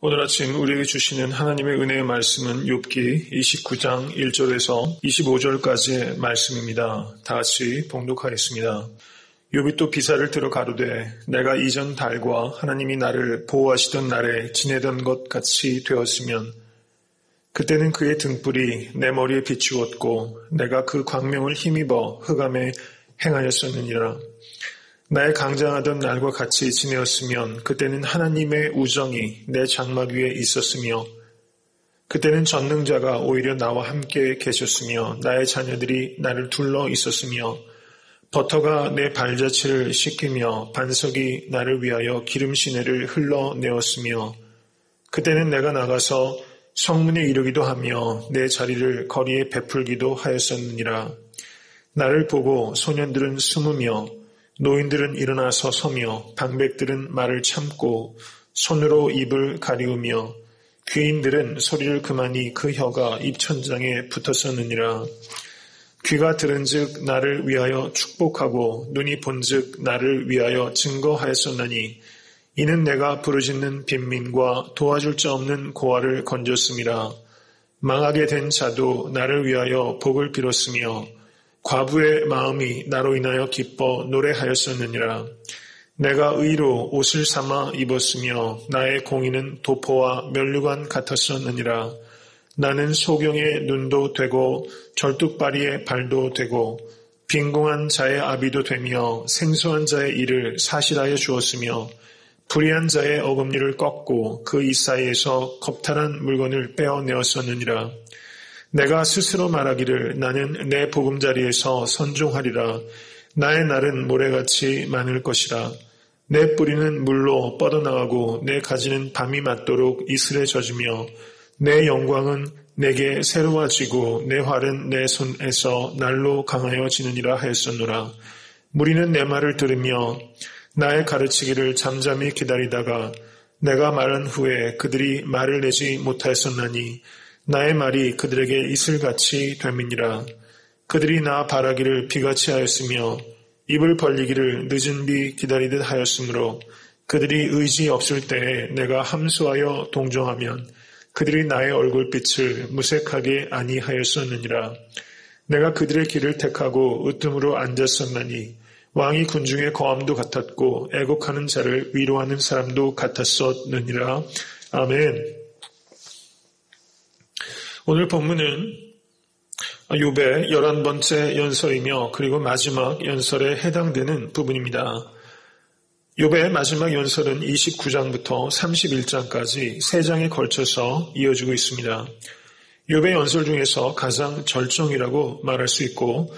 오늘 아침 우리에게 주시는 하나님의 은혜의 말씀은 욥기 29장 1절에서 25절까지의 말씀입니다. 다 같이 봉독하겠습니다. 욥이 또 비사를 들어 가로되 내가 이전 달과 하나님이 나를 보호하시던 날에 지내던 것 같이 되었으면 그때는 그의 등불이 내 머리에 비추었고 내가 그 광명을 힘입어 흑암에 행하였었느니라. 나의 강장하던 날과 같이 지내었으면 그때는 하나님의 우정이 내 장막 위에 있었으며 그때는 전능자가 오히려 나와 함께 계셨으며 나의 자녀들이 나를 둘러 있었으며 버터가 내 발자취를 씻기며 반석이 나를 위하여 기름 시내를 흘러내었으며 그때는 내가 나가서 성문에 이르기도 하며 내 자리를 거리에 베풀기도 하였었느니라. 나를 보고 소년들은 숨으며 노인들은 일어나서 서며 방백들은 말을 참고 손으로 입을 가리우며 귀인들은 소리를 그만이 그 혀가 입천장에 붙었었느니라. 귀가 들은즉 나를 위하여 축복하고 눈이 본즉 나를 위하여 증거하였었나니 이는 내가 부르짖는 빈민과 도와줄 자 없는 고아를 건졌음이라. 망하게 된 자도 나를 위하여 복을 빌었으며 과부의 마음이 나로 인하여 기뻐 노래하였었느니라. 내가 의로 옷을 삼아 입었으며 나의 공의는 도포와 면류관 같았었느니라. 나는 소경의 눈도 되고 절뚝발이의 발도 되고 빈궁한 자의 아비도 되며 생소한 자의 일을 사실하여 주었으며 불의한 자의 어금니를 꺾고 그 이 사이에서 겁탈한 물건을 빼어내었었느니라. 내가 스스로 말하기를 나는 내 보금자리에서 선종하리라. 나의 날은 모래같이 많을 것이라. 내 뿌리는 물로 뻗어나가고 내 가지는 밤이 맞도록 이슬에 젖으며 내 영광은 내게 새로워지고 내 활은 내 손에서 날로 강하여지느니라 하였었노라. 무리는 내 말을 들으며 나의 가르치기를 잠잠히 기다리다가 내가 말한 후에 그들이 말을 내지 못하였었나니 나의 말이 그들에게 이슬같이 됨이니라. 그들이 나 바라기를 비같이 하였으며 입을 벌리기를 늦은 비 기다리듯 하였으므로 그들이 의지 없을 때에 내가 함수하여 동정하면 그들이 나의 얼굴빛을 무색하게 아니하였었느니라. 내가 그들의 길을 택하고 으뜸으로 앉았었나니 왕이 군중의 거함도 같았고 애곡하는 자를 위로하는 사람도 같았었느니라. 아멘. 오늘 본문은 욥의 11번째 연설이며 그리고 마지막 연설에 해당되는 부분입니다. 욥의 마지막 연설은 29장부터 31장까지 3장에 걸쳐서 이어지고 있습니다. 욥의 연설 중에서 가장 절정이라고 말할 수 있고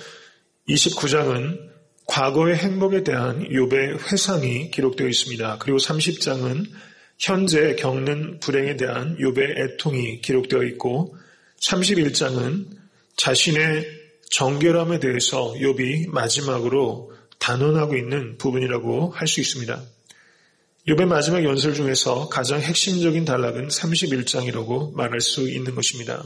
29장은 과거의 행복에 대한 욥의 회상이 기록되어 있습니다. 그리고 30장은 현재 겪는 불행에 대한 욥의 애통이 기록되어 있고 31장은 자신의 정결함에 대해서 욥이 마지막으로 단언하고 있는 부분이라고 할 수 있습니다. 욥의 마지막 연설 중에서 가장 핵심적인 단락은 31장이라고 말할 수 있는 것입니다.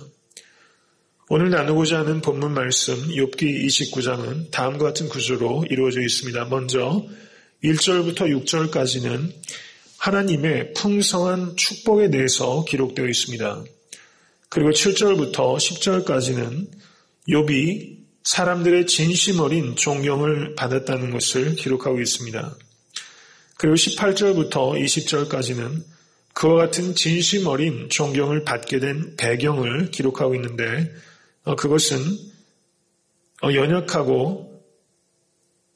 오늘 나누고자 하는 본문 말씀 욥기 29장은 다음과 같은 구조로 이루어져 있습니다. 먼저 1절부터 6절까지는 하나님의 풍성한 축복에 대해서 기록되어 있습니다. 그리고 7절부터 10절까지는 욥이 사람들의 진심 어린 존경을 받았다는 것을 기록하고 있습니다. 그리고 18절부터 20절까지는 그와 같은 진심 어린 존경을 받게 된 배경을 기록하고 있는데 그것은 연약하고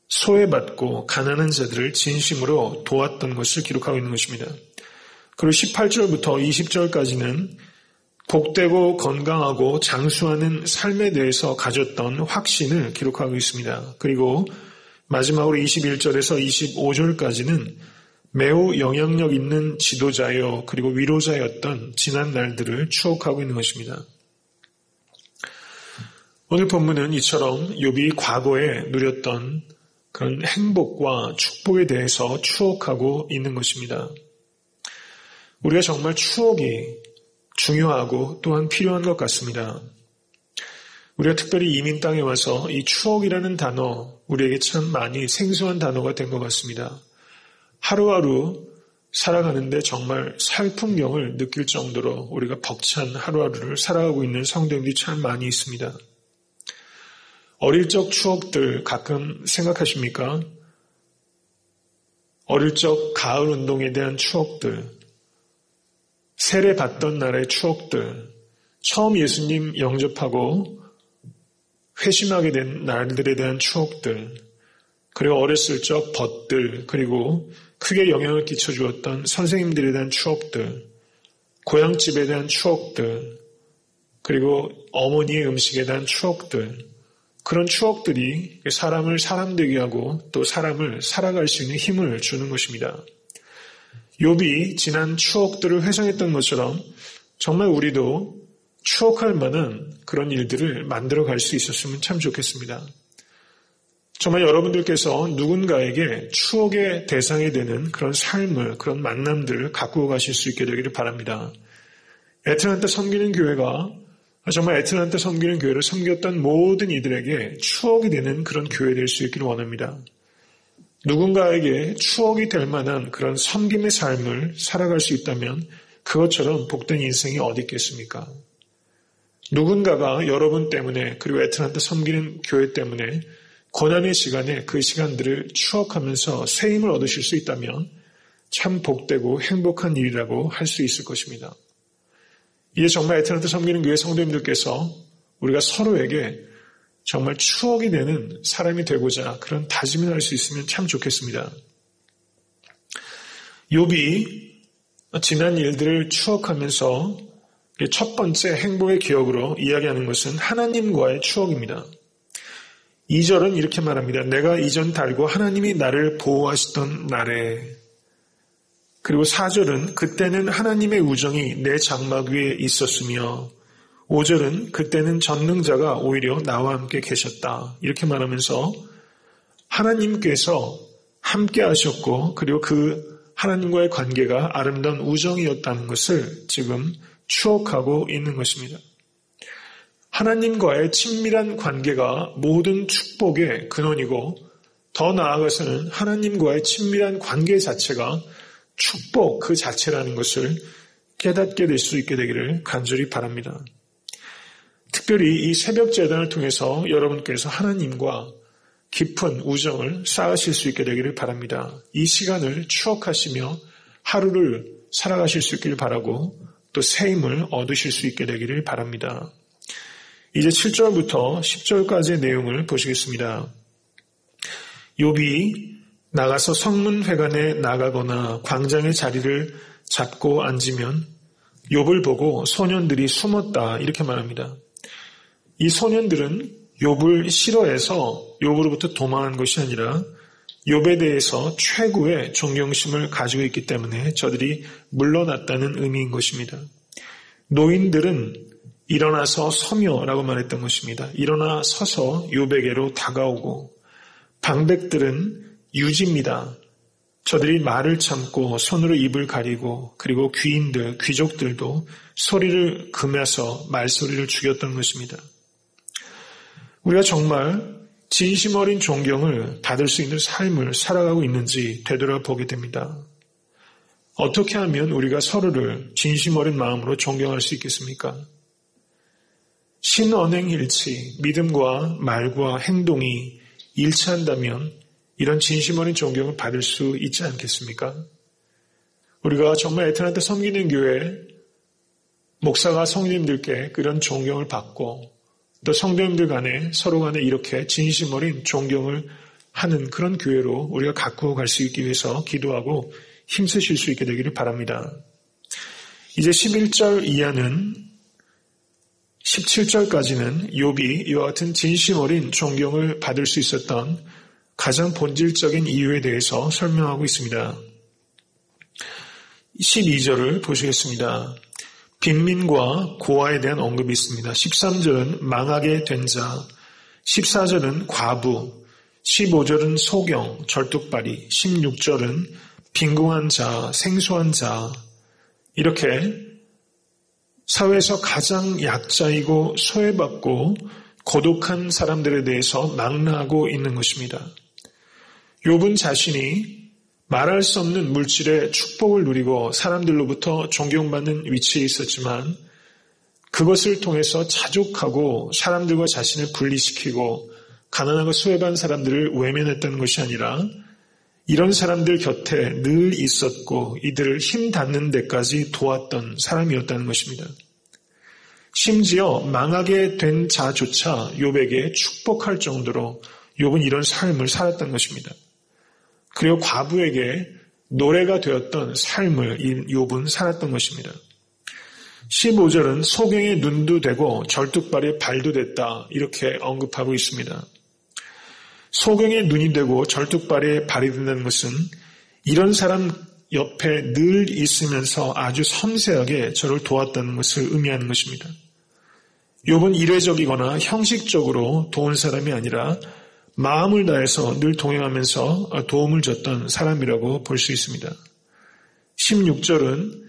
소외받고 가난한 자들을 진심으로 도왔던 것을 기록하고 있는 것입니다. 그리고 18절부터 20절까지는 복되고 건강하고 장수하는 삶에 대해서 가졌던 확신을 기록하고 있습니다. 그리고 마지막으로 21절에서 25절까지는 매우 영향력 있는 지도자요 그리고 위로자였던 지난 날들을 추억하고 있는 것입니다. 오늘 본문은 이처럼 욥이 과거에 누렸던 그런 행복과 축복에 대해서 추억하고 있는 것입니다. 우리가 정말 추억이 중요하고 또한 필요한 것 같습니다. 우리가 특별히 이민 땅에 와서 이 추억이라는 단어 우리에게 참 많이 생소한 단어가 된 것 같습니다. 하루하루 살아가는데 정말 살풍경을 느낄 정도로 우리가 벅찬 하루하루를 살아가고 있는 성도님들이 참 많이 있습니다. 어릴 적 추억들 가끔 생각하십니까? 어릴 적 가을 운동에 대한 추억들, 세례 받던 날의 추억들, 처음 예수님 영접하고 회심하게 된 날들에 대한 추억들, 그리고 어렸을 적 벗들, 그리고 크게 영향을 끼쳐주었던 선생님들에 대한 추억들, 고향집에 대한 추억들, 그리고 어머니의 음식에 대한 추억들, 그런 추억들이 사람을 사람 되게 하고 또 사람을 살아갈 수 있는 힘을 주는 것입니다. 욥이 지난 추억들을 회상했던 것처럼 정말 우리도 추억할 만한 그런 일들을 만들어갈 수 있었으면 참 좋겠습니다. 정말 여러분들께서 누군가에게 추억의 대상이 되는 그런 삶을, 그런 만남들을 가꾸어 가실 수 있게 되기를 바랍니다. 애틀랜타 섬기는 교회가 정말 애틀랜타 섬기는 교회를 섬겼던 모든 이들에게 추억이 되는 그런 교회 될 수 있기를 원합니다. 누군가에게 추억이 될 만한 그런 섬김의 삶을 살아갈 수 있다면 그것처럼 복된 인생이 어디 있겠습니까? 누군가가 여러분 때문에 그리고 애틀랜타 섬기는 교회 때문에 고난의 시간에 그 시간들을 추억하면서 새 힘을 얻으실 수 있다면 참 복되고 행복한 일이라고 할 수 있을 것입니다. 이제 정말 애틀랜타 섬기는 교회 성도님들께서 우리가 서로에게 정말 추억이 되는 사람이 되고자 그런 다짐을 할 수 있으면 참 좋겠습니다. 욥이 지난 일들을 추억하면서 첫 번째 행복의 기억으로 이야기하는 것은 하나님과의 추억입니다. 2절은 이렇게 말합니다. 내가 이전 달고 하나님이 나를 보호하시던 날에. 그리고 4절은 그때는 하나님의 우정이 내 장막 위에 있었으며 5절은 그때는 전능자가 오히려 나와 함께 계셨다. 이렇게 말하면서 하나님께서 함께 하셨고 그리고 그 하나님과의 관계가 아름다운 우정이었다는 것을 지금 추억하고 있는 것입니다. 하나님과의 친밀한 관계가 모든 축복의 근원이고 더 나아가서는 하나님과의 친밀한 관계 자체가 축복 그 자체라는 것을 깨닫게 될 수 있게 되기를 간절히 바랍니다. 특별히 이 새벽 제단을 통해서 여러분께서 하나님과 깊은 우정을 쌓으실 수 있게 되기를 바랍니다. 이 시간을 추억하시며 하루를 살아가실 수 있기를 바라고 또 새 힘을 얻으실 수 있게 되기를 바랍니다. 이제 7절부터 10절까지의 내용을 보시겠습니다. 욥이 나가서 성문회관에 나가거나 광장의 자리를 잡고 앉으면 욥을 보고 소년들이 숨었다 이렇게 말합니다. 이 소년들은 욥을 싫어해서 욥으로부터 도망한 것이 아니라 욥에 대해서 최고의 존경심을 가지고 있기 때문에 저들이 물러났다는 의미인 것입니다. 노인들은 일어나서 서며라고 말했던 것입니다. 일어나 서서 욥에게로 다가오고 방백들은 유지입니다. 저들이 말을 참고 손으로 입을 가리고 그리고 귀인들, 귀족들도 소리를 금해서 말소리를 죽였던 것입니다. 우리가 정말 진심 어린 존경을 받을 수 있는 삶을 살아가고 있는지 되돌아보게 됩니다. 어떻게 하면 우리가 서로를 진심 어린 마음으로 존경할 수 있겠습니까? 신언행일치, 믿음과 말과 행동이 일치한다면 이런 진심 어린 존경을 받을 수 있지 않겠습니까? 우리가 정말 애틀랜타 섬기는 교회 목사가 성도님들께 그런 존경을 받고 또 성도님들 간에 서로 간에 이렇게 진심 어린 존경을 하는 그런 교회로 우리가 가꾸어 갈 수 있기 위해서 기도하고 힘쓰실 수 있게 되기를 바랍니다. 이제 11절 이하는 17절까지는 욥이 이와 같은 진심 어린 존경을 받을 수 있었던 가장 본질적인 이유에 대해서 설명하고 있습니다. 12절을 보시겠습니다. 빈민과 고아에 대한 언급이 있습니다. 13절은 망하게 된 자, 14절은 과부, 15절은 소경, 절뚝발이, 16절은 빈궁한 자, 생소한 자, 이렇게 사회에서 가장 약자이고 소외받고 고독한 사람들에 대해서 망라하고 있는 것입니다. 욥은 자신이 말할 수 없는 물질의 축복을 누리고 사람들로부터 존경받는 위치에 있었지만 그것을 통해서 자족하고 사람들과 자신을 분리시키고 가난하고 수혜받은 사람들을 외면했다는 것이 아니라 이런 사람들 곁에 늘 있었고 이들을 힘 닿는 데까지 도왔던 사람이었다는 것입니다. 심지어 망하게 된 자조차 욥에게 축복할 정도로 욥은 이런 삶을 살았던 것입니다. 그리고 과부에게 노래가 되었던 삶을 욥은 살았던 것입니다. 15절은 소경의 눈도 되고 절뚝발의 발도 됐다 이렇게 언급하고 있습니다. 소경의 눈이 되고 절뚝발의 발이 된다는 것은 이런 사람 옆에 늘 있으면서 아주 섬세하게 저를 도왔다는 것을 의미하는 것입니다. 욥은 이례적이거나 형식적으로 도운 사람이 아니라 마음을 다해서 늘 동행하면서 도움을 줬던 사람이라고 볼 수 있습니다. 16절은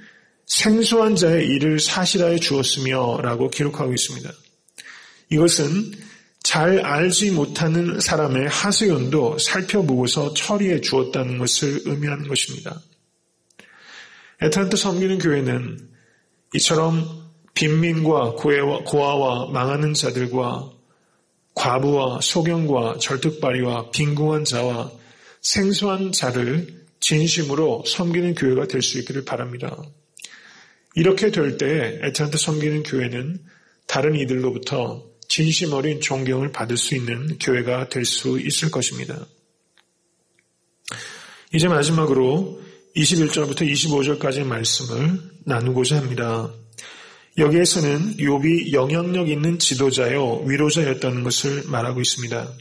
생소한 자의 일을 사실하여 주었으며 라고 기록하고 있습니다. 이것은 잘 알지 못하는 사람의 하소연도 살펴보고서 처리해 주었다는 것을 의미하는 것입니다. 애틀랜타 섬기는 교회는 이처럼 빈민과 고아와 망하는 자들과 과부와 소경과 절뚝발이와 빈궁한 자와 생소한 자를 진심으로 섬기는 교회가 될 수 있기를 바랍니다. 이렇게 될 때 애틀랜타 섬기는 교회는 다른 이들로부터 진심 어린 존경을 받을 수 있는 교회가 될 수 있을 것입니다. 이제 마지막으로 21절부터 25절까지의 말씀을 나누고자 합니다. 여기에서는 욥이 영향력 있는 지도자요 위로자였다는 것을 말하고 있습니다.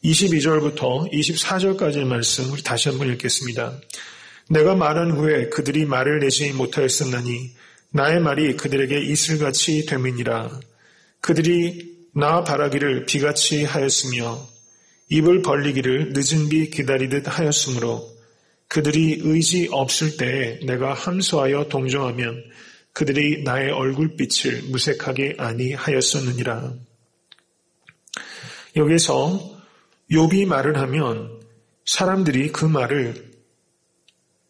22절부터 24절까지의 말씀 우리 다시 한번 읽겠습니다. 내가 말한 후에 그들이 말을 내지 못하였었나니 나의 말이 그들에게 이슬같이 됨이니라. 그들이 나 바라기를 비같이 하였으며 입을 벌리기를 늦은 비 기다리듯 하였으므로 그들이 의지 없을 때에 내가 함소하여 동정하면 그들이 나의 얼굴빛을 무색하게 아니하였었느니라. 여기서 욥이 말을 하면 사람들이 그 말을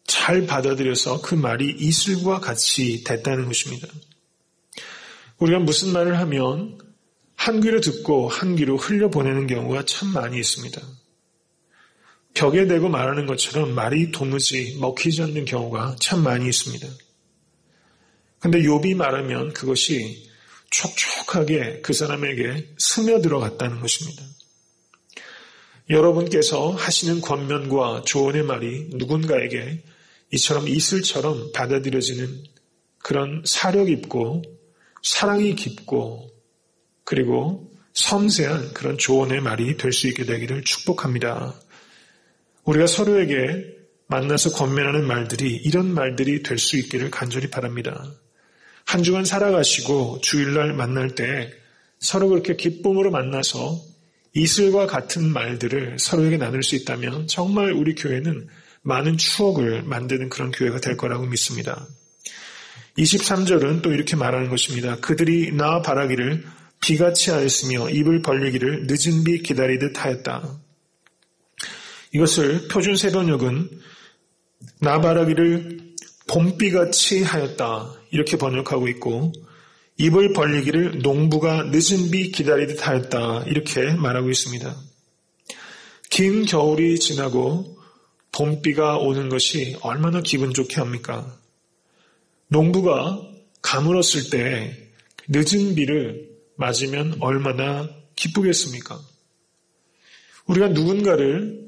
잘 받아들여서 그 말이 이슬과 같이 됐다는 것입니다. 우리가 무슨 말을 하면 한 귀로 듣고 한 귀로 흘려보내는 경우가 참 많이 있습니다. 벽에 대고 말하는 것처럼 말이 도무지 먹히지 않는 경우가 참 많이 있습니다. 근데 욥이 말하면 그것이 촉촉하게 그 사람에게 스며들어갔다는 것입니다. 여러분께서 하시는 권면과 조언의 말이 누군가에게 이처럼 이슬처럼 받아들여지는 그런 사력 있고 사랑이 깊고 그리고 섬세한 그런 조언의 말이 될 수 있게 되기를 축복합니다. 우리가 서로에게 만나서 권면하는 말들이 이런 말들이 될 수 있기를 간절히 바랍니다. 한 주간 살아가시고 주일날 만날 때 서로 그렇게 기쁨으로 만나서 이슬과 같은 말들을 서로에게 나눌 수 있다면 정말 우리 교회는 많은 추억을 만드는 그런 교회가 될 거라고 믿습니다. 23절은 또 이렇게 말하는 것입니다. 그들이 나 바라기를 비같이 하였으며 입을 벌리기를 늦은 비 기다리듯 하였다. 이것을 표준 세번역은 나 바라기를 봄비같이 하였다 이렇게 번역하고 있고 입을 벌리기를 농부가 늦은 비 기다리듯 하였다 이렇게 말하고 있습니다. 긴 겨울이 지나고 봄비가 오는 것이 얼마나 기분 좋게 합니까? 농부가 가물었을 때 늦은 비를 맞으면 얼마나 기쁘겠습니까? 우리가 누군가를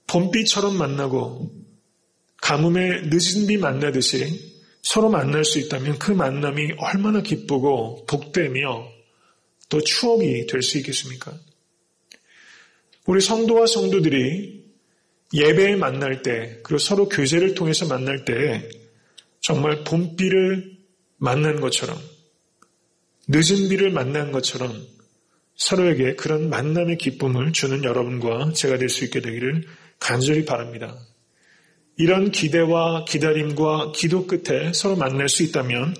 봄비처럼 만나고 가뭄에 늦은 비 만나듯이 서로 만날 수 있다면 그 만남이 얼마나 기쁘고 복되며 또 추억이 될 수 있겠습니까? 우리 성도와 성도들이 예배에 만날 때 그리고 서로 교제를 통해서 만날 때 정말 봄비를 만난 것처럼 늦은 비를 만난 것처럼 서로에게 그런 만남의 기쁨을 주는 여러분과 제가 될 수 있게 되기를 간절히 바랍니다. 이런 기대와 기다림과 기도 끝에 서로 만날 수 있다면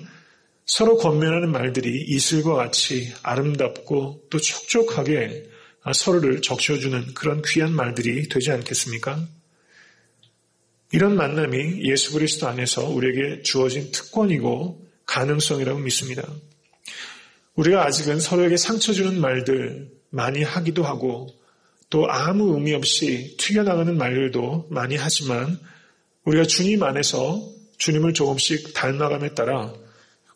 서로 권면하는 말들이 이슬과 같이 아름답고 또 촉촉하게 서로를 적셔주는 그런 귀한 말들이 되지 않겠습니까? 이런 만남이 예수 그리스도 안에서 우리에게 주어진 특권이고 가능성이라고 믿습니다. 우리가 아직은 서로에게 상처 주는 말들 많이 하기도 하고 또 아무 의미 없이 튀겨나가는 말들도 많이 하지만 우리가 주님 안에서 주님을 조금씩 닮아감에 따라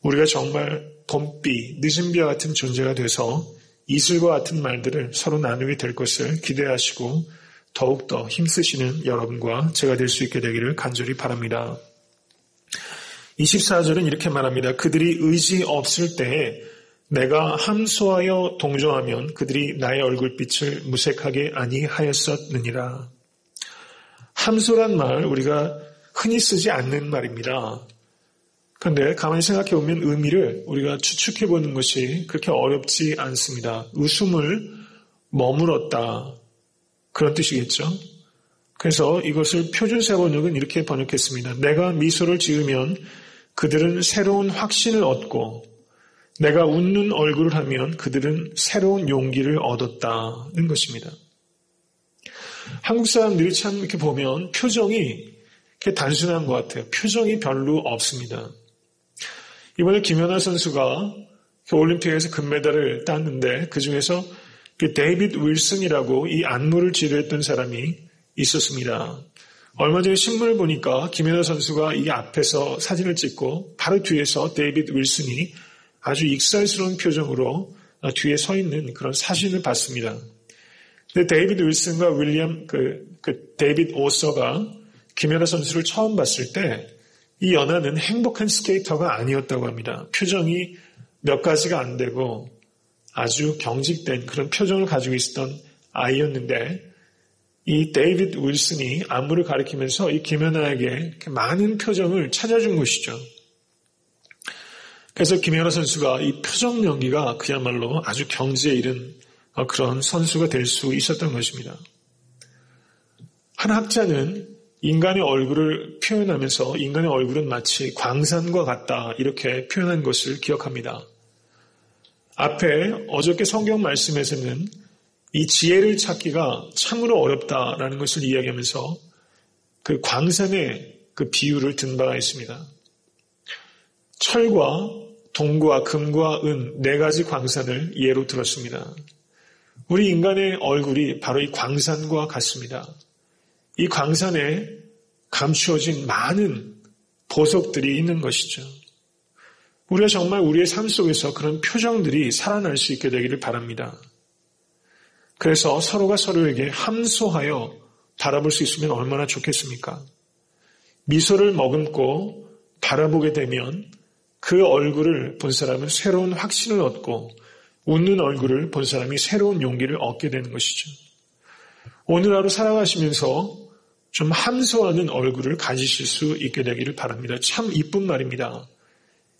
우리가 정말 봄비, 늦은 비와 같은 존재가 돼서 이슬과 같은 말들을 서로 나누게 될 것을 기대하시고 더욱더 힘쓰시는 여러분과 제가 될 수 있게 되기를 간절히 바랍니다. 24절은 이렇게 말합니다. 그들이 의지 없을 때에 내가 함소하여 동정하면 그들이 나의 얼굴빛을 무색하게 아니하였었느니라. 함소란 말 우리가 흔히 쓰지 않는 말입니다. 그런데 가만히 생각해 보면 의미를 우리가 추측해 보는 것이 그렇게 어렵지 않습니다. 웃음을 머물었다. 그런 뜻이겠죠. 그래서 이것을 표준세 번역은 이렇게 번역했습니다. 내가 미소를 지으면 그들은 새로운 확신을 얻고 내가 웃는 얼굴을 하면 그들은 새로운 용기를 얻었다는 것입니다. 한국 사람들이 참 이렇게 보면 표정이 이렇게 단순한 것 같아요. 표정이 별로 없습니다. 이번에 김연아 선수가 올림픽에서 금메달을 땄는데 그중에서 데이빗 윌슨이라고 이 안무를 지도했던 사람이 있었습니다. 얼마 전에 신문을 보니까 김연아 선수가 이 앞에서 사진을 찍고 바로 뒤에서 데이빗 윌슨이 아주 익살스러운 표정으로 뒤에 서 있는 그런 사진을 봤습니다. 근데 데이빗 윌슨과 데이빗 오서가 김연아 선수를 처음 봤을 때 이 연하는 행복한 스케이터가 아니었다고 합니다. 표정이 몇 가지가 안 되고 아주 경직된 그런 표정을 가지고 있었던 아이였는데 이 데이빗 윌슨이 안무를 가리키면서 이 김연아에게 많은 표정을 찾아준 것이죠. 그래서 김연아 선수가 이 표정 연기가 그야말로 아주 경지에 이른 그런 선수가 될 수 있었던 것입니다. 한 학자는 인간의 얼굴을 표현하면서 인간의 얼굴은 마치 광산과 같다 이렇게 표현한 것을 기억합니다. 앞에 어저께 성경 말씀에서는 이 지혜를 찾기가 참으로 어렵다라는 것을 이야기하면서 그 광산의 그 비유를 든 바가 있습니다. 철과 동과 금과 은 네 가지 광산을 예로 들었습니다. 우리 인간의 얼굴이 바로 이 광산과 같습니다. 이 광산에 감추어진 많은 보석들이 있는 것이죠. 우리가 정말 우리의 삶 속에서 그런 표정들이 살아날 수 있게 되기를 바랍니다. 그래서 서로가 서로에게 함소하여 바라볼 수 있으면 얼마나 좋겠습니까? 미소를 머금고 바라보게 되면 그 얼굴을 본 사람은 새로운 확신을 얻고 웃는 얼굴을 본 사람이 새로운 용기를 얻게 되는 것이죠. 오늘 하루 살아가시면서 좀 함소하는 얼굴을 가지실 수 있게 되기를 바랍니다. 참 이쁜 말입니다.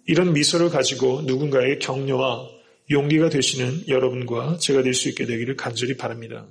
이런 미소를 가지고 누군가의 격려와 용기가 되시는 여러분과 제가 될 수 있게 되기를 간절히 바랍니다.